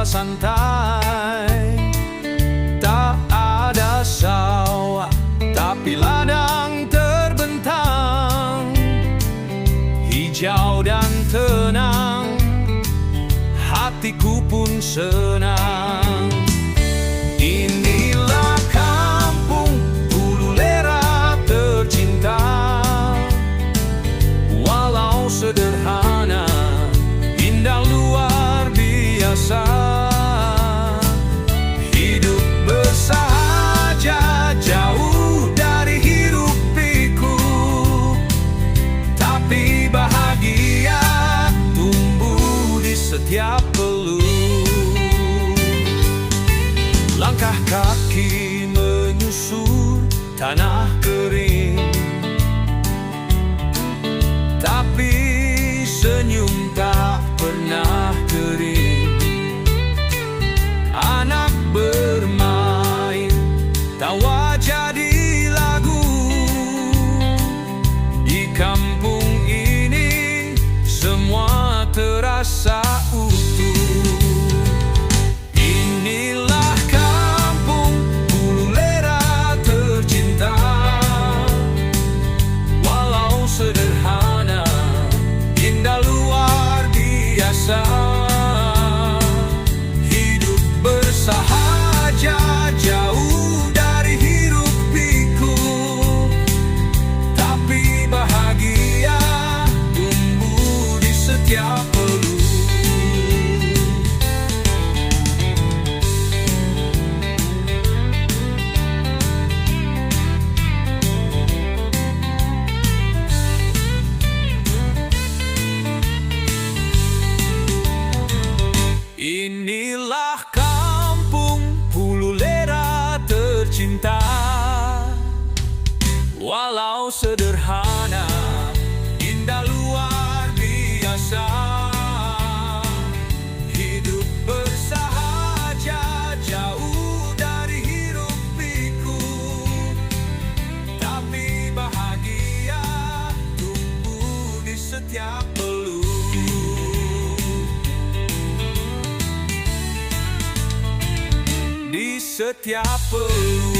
sawah santai. Tak ada sawah, tapi ladang terbentang, hijau dan tenang, hatiku pun senang. Inilah kampung Bululera tercinta. Walau sederhana, indah luar biasa. Hidup bersahaja, jauh dari hiruk pikuk, tapi bahagia tumbuh di setiap peluk. Langkah kaki menyusur tanah kering, tapi senyum tak pernah kering. Anak bermain, tawa jadi lagu. Di kampung ini semua terasa utuh. Inilah kampung Bululera tercinta. Walau sederhana, indah luar biasa. Hidup bersahaja, jauh dari hiruk pikuk, tapi bahagia tumbuh di setiap peluk. Inilah kampung Bululera tercinta. Walau sederhana, indah luar biasa. Hidup bersahaja, jauh dari hiruk pikuk, tapi bahagia tumbuh di setiap peluk. Di setiap peluk.